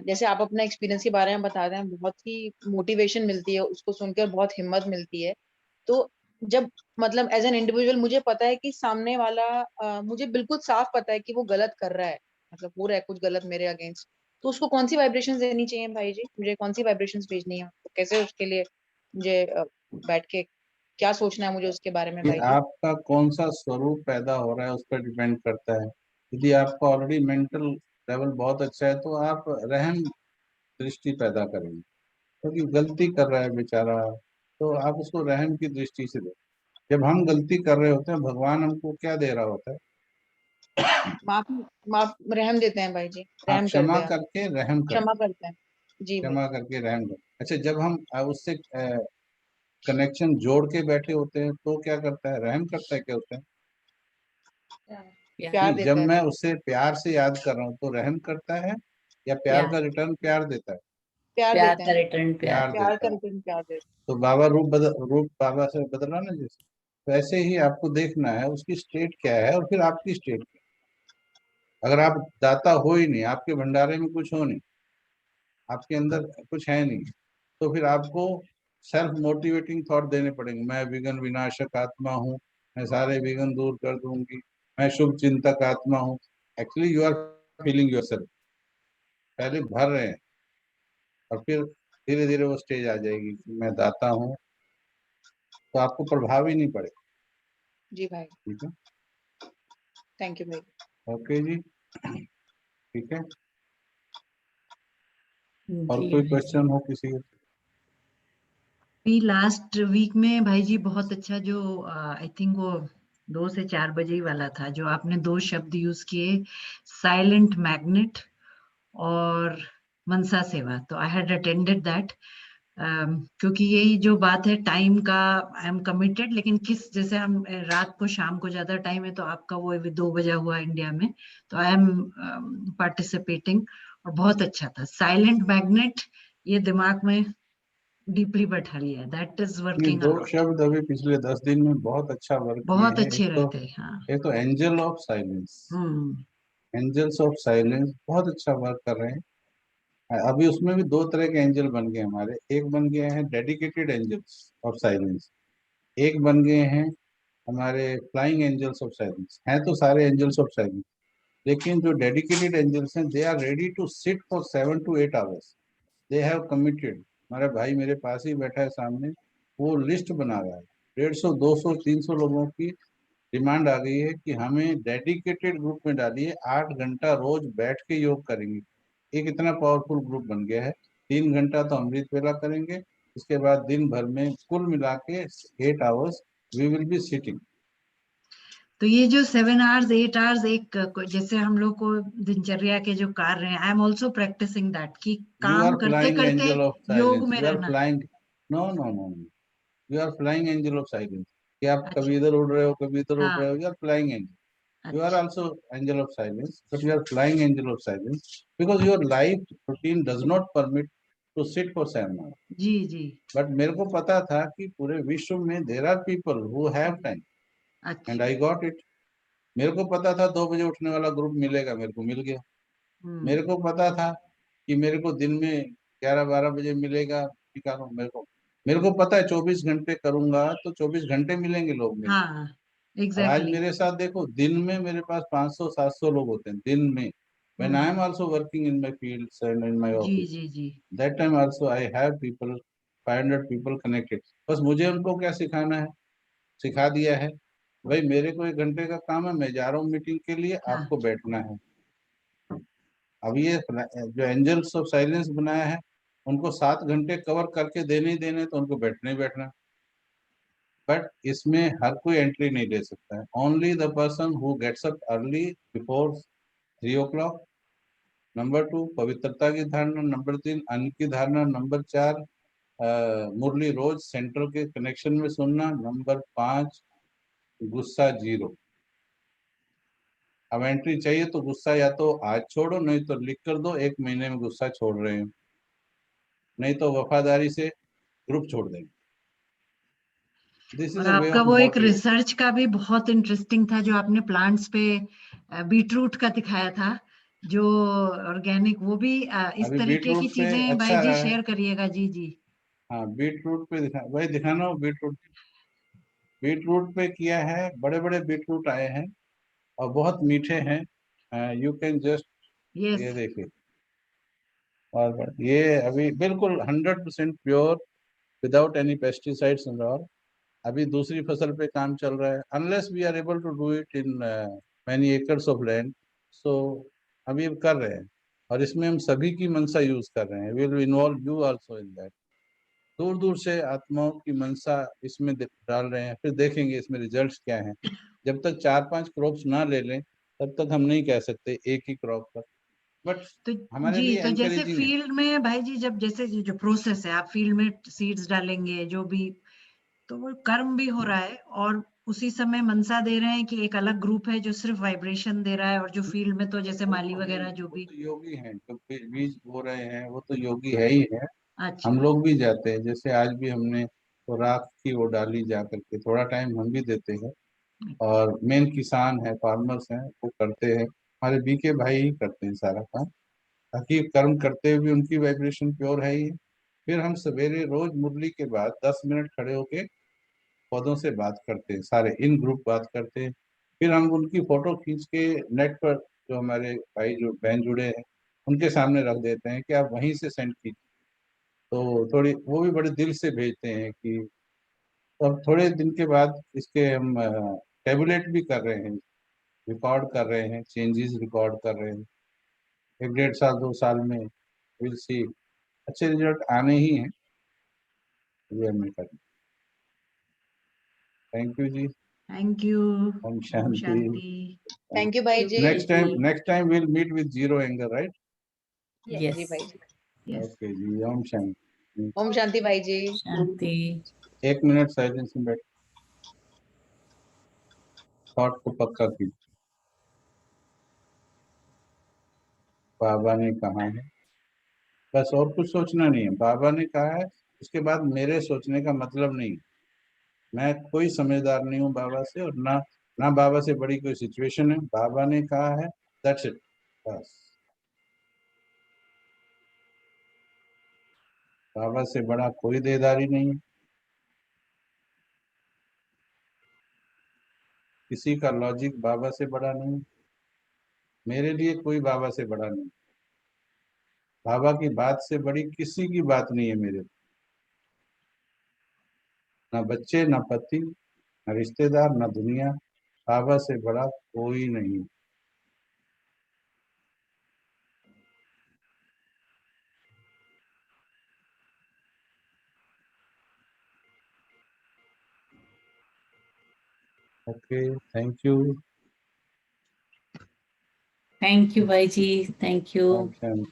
जैसे आप अपना एक्सपीरियंस के बारे में बता रहे हैं, बहुत ही मोटिवेशन मिलती है, उसको सुनकर बहुत हिम्मत मिलती है। तो जब मतलब एज एन इंडिविजुअल मुझे पता है कि सामने वाला मुझे बिल्कुल साफ पता है कि वो गलत कर रहा है, मतलब हो रहा है कुछ गलत मेरे अगेंस्ट, तो उसको कौन सी वाइब्रेशंस देनी चाहिए भाई जी, मुझे कौन सी वाइब्रेशंस भेजनी है, तो कैसे उसके लिए मुझे बैठ के क्या सोचना है मुझे उसके बारे में कि भाई जी? आपका कौन सा स्वरूप पैदा हो रहा है उस पर डिपेंड करता है। यदि आपका ऑलरेडी मेंटल लेवल बहुत अच्छा है तो आप रहम दृष्टि पैदा करेंगे, क्योंकि गलती कर रहा है बेचारा, तो आप उसको रहम की दृष्टि से देखो। जब हम गलती कर रहे होते हैं, भगवान हमको क्या दे रहा होता है? माफ माफ रहम देते हैं भाई जी, हाँ, रहम कर क्षमा दिया, करके रहम कर, क्षमा करते हैं। जी भाई। क्षमा करके रहम कर। अच्छा, जब हम उससे कनेक्शन जोड़ के बैठे होते हैं तो क्या करता है? रहम करता है क्या होता है? प्यार नहीं, जब देता है। मैं उसे प्यार से याद कर रहा हूँ तो रहम करता है, या प्यार प्यार का रिटर्न प्यार देता है? प्यार प्यार देते का हैं। रिटर्न प्यार। प्यार प्यार देता का है। रिटर्न प्यार देते तो बाबा रूप बाबा से बदला ना जैसे, वैसे ही आपको देखना है उसकी स्टेट क्या है और फिर आपकी स्टेट क्या है। अगर आप दाता हो ही नहीं, आपके भंडारे में कुछ हो नहीं, आपके अंदर कुछ है नहीं, तो फिर आपको सेल्फ मोटिवेटिंग थॉट देने पड़ेंगे। मैं विघ्न विनाशक आत्मा हूँ, मैं सारे विघ्न दूर कर दूंगी, मैं शुभ चिंतक आत्मा हूँ। Actually you are feeling yourself, पहले भर रहे हैं और फिर धीरे धीरे वो स्टेज आ जाएगी कि मैं दाता हूँ, तो आपको प्रभाव ही नहीं पड़ेगा। हैं। जी भाई, ठीक है, थैंक यू भाई। ओके जी, ठीक है। और जी कोई भाई जी। क्वेश्चन हो किसी का? अभी लास्ट वीक में भाई जी बहुत अच्छा जो आई थिंक वो 2 से 4 बजे ही वाला था, जो आपने 2 शब्द यूज किए, साइलेंट मैग्नेट और मनसा सेवा, तो आई हैड अटेंडेड दैट। क्योंकि यही जो बात है टाइम का, आई एम कमिटेड, लेकिन किस जैसे हम रात को शाम को ज्यादा टाइम है, तो आपका वो अभी 2 बजा हुआ इंडिया में, तो आई एम पार्टिसिपेटिंग, और बहुत अच्छा था। साइलेंट मैग्नेट ये दिमाग में डीपली बैठा लिया है, दैट इज ये वर्किंग अ 2 लॉट। शब्द अभी पिछले 10 दिन में बहुत अच्छा वर्क किए बहुत हैं। अच्छे रहते हैं, हाँ। एक तो angel of silence, hmm. Angels of silence बहुत अच्छा वर्क कर रहे हैं। अभी उसमें भी 2 तरह के एंजल बन गए हमारे। एक बन गए हैं डेडिकेटेड एंजल्स ऑफ साइलेंस, एक बन गए हैं हमारे फ्लाइंग एंजल्स ऑफ साइलेंस। हैं तो सारे एंजल्स ऑफ साइलेंस, लेकिन जो डेडिकेटेड एंजल्स हैं, they are ready to sit for 7 to 8 hours. They have committed. हमारा भाई मेरे पास ही बैठा है सामने, वो लिस्ट बना रहा है। 150, 200, 300 लोगों की डिमांड आ गई है कि हमें डेडिकेटेड ग्रुप में डालिए, 8 घंटा रोज बैठ के योग करेंगे। एक इतना पावरफुल ग्रुप बन गया है। 3 घंटा तो अमृत वेला करेंगे, उसके बाद दिन भर में कुल मिला के 8 hours we will be sitting. तो ये जो 7 आवर्स 8 आवर्स एक जैसे हम लोग को दिनचर्या के जो कार्य हैं, I am also practising that, कि यू आर काम करते फ्लाइंग करते एंजल ऑफ योग साइलेंस, में यू आर रहना। Flying. No no no no, you are flying angel of silence. कि आप अच्छा। कभी इधर उड़ रहे हो, कभी इधर उड़ रहे हाँ। हो, you are flying angel. You are अच्छा। also angel of silence, but you are flying angel of silence because your life routine does not permit to sit for 7 hours. जी जी। But मेरे को पता था कि पूरे विश्व में there are people who have time and अच्छा। I got it. मेरे को पता था 2 बजे उठने वाला ग्रुप मिलेगा, मेरे को मिल गया। हम्म। मेरे को पता था कि मेरे को दिन में 11-12 बजे मिलेगा, निकालो मेरे को पता है 24 घंटे करूंगा तो 24 घंटे मिलेंगे लोग मिल। हाँ, और आज एग्जैक्टली। मेरे साथ देखो, दिन में मेरे पास 500-700 लोग होते हैं दिन में। When I am also working in my fields and in my ji office, ji ji. that time also I have people, 500 people connected. बस मुझे उनको क्या सिखाना है, सिखा दिया है। भाई मेरे को 1 घंटे का काम है, मैं जा रहा हूँ मीटिंग के लिए, हाँ। आपको बैठना है। अब ये जो एंजल्स ऑफ साइलेंस बनाया है, उनको 7 घंटे कवर करके देने ही देने, तो उनको बैठना ही बैठना। बट इसमें हर कोई एंट्री नहीं दे सकता है। Only the person who gets up early before 3 o'clock। Number 2 पवित्रता की धारणा, नंबर 3 अन्न की धारणा, नंबर 4 मुरली रोज सेंट्रल के कनेक्शन में सुनना, नंबर 5 गुस्सा 0। अब एंट्री चाहिए तो गुस्सा या तो आज छोड़ो, नहीं तो लिख कर दो 1 महीने में गुस्सा छोड़ रहे हैं, नहीं तो वफादारी से ग्रुप छोड़ देंगे। दिस इज और अ वे आपका ऑफ वो एक मोटिवेशन। रिसर्च का भी बहुत इंटरेस्टिंग था, जो आपने प्लांट्स पे बीट रूट का दिखाया था, जो ऑर्गेनिक, वो भी इस अभी बीट तरीके की रूट पे चीजें भाई अच्छा जी है। शेयर करिएगा। जी जी। हाँ, बीट रूट पे वही दिखाना हो बीट रूट। बीटरूट पे किया है, बड़े बड़े बीटरूट आए हैं और बहुत मीठे हैं। यू कैन जस्ट, यस ये देखिए, और ये अभी बिल्कुल 100% pure, without any pesticides and all. अभी दूसरी फसल पे काम चल रहा है, unless we are able to do it in many acres of land, so अभी हम कर रहे हैं। और इसमें हम सभी की मनसा यूज कर रहे हैं, will involve you also in that. दूर दूर से आत्माओं की मनसा इसमें डाल रहे हैं, फिर देखेंगे इसमें रिजल्ट्स क्या हैं। जब तक 4-5 क्रॉप्स ना ले लें तब तक हम नहीं कह सकते एक ही क्रॉप पर, बट तो हमारे जी, लिए तो जैसे एनकरेजिंग है। फील्ड में भाई जी, जब जैसे ये जो प्रोसेस है, आप फील्ड में सीड्स डालेंगे जो भी, तो वो कर्म भी हो रहा है और उसी समय मनसा दे रहे हैं कि एक अलग ग्रुप है जो सिर्फ वाइब्रेशन दे रहा है, और जो फील्ड में तो जैसे माली वगैरह जो वो भी। तो योगी हैं, जो बीज बो रहे हैं वो तो योगी है ही है। अच्छा, हम लोग भी जाते हैं, जैसे आज भी हमने तो राख की वो डाली जा करके, थोड़ा टाइम हम भी देते हैं। और मेन किसान है, फार्मर्स हैं, वो करते हैं, हमारे बीके भाई ही करते हैं सारा काम, ताकि कर्म करते हुए उनकी वाइब्रेशन प्योर है ही। फिर हम सवेरे रोज मुरली के बाद 10 मिनट खड़े होके पौधों से बात करते हैं, सारे इन ग्रुप बात करते हैं। फिर हम उनकी फोटो खींच के नेट पर, जो हमारे भाई जो बहन जुड़े हैं उनके सामने रख देते हैं कि आप वहीं से सेंड कीजिए। तो थोड़ी वो भी बड़े दिल से भेजते हैं कि, तो अब थोड़े दिन के बाद इसके हम टेबुलेट भी कर रहे हैं, रिकॉर्ड कर रहे हैं, चेंजेस रिकॉर्ड कर रहे हैं। 1-1.5 साल 2 साल में विल सी अच्छे रिजल्ट आने ही हैं, ये हमने करना। थैंक यू जी। Thank you. ओम ओम शांति। शांति। थैंक यू भाई जी। Next time will meet with zero anger, right? Yes. जी भाई जी। यस, ओके जी, ओम शांति। ओम शांति भाई जी। शांति। 1 मिनट साइलेंस में बैठ, थॉट को पक्का कीजिए। बाबा ने कहा है, बस और कुछ सोचना नहीं है। बाबा ने कहा है, उसके बाद मेरे सोचने का मतलब नहीं। मैं कोई समझदार नहीं हूँ बाबा से, और ना बाबा से बड़ी कोई सिचुएशन है। बाबा ने कहा है, दैट्स इट, बस। बाबा से बड़ा कोई देदारी नहीं है, किसी का लॉजिक बाबा से बड़ा नहीं। मेरे लिए कोई बाबा से बड़ा नहीं। बाबा की बात से बड़ी किसी की बात नहीं है मेरे। ना बच्चे, ना पति, ना रिश्तेदार, ना दुनिया, बाबा से बड़ा कोई नहीं। Okay, thank you. Thank you भाई जी, थैंक यू। ओम शांति।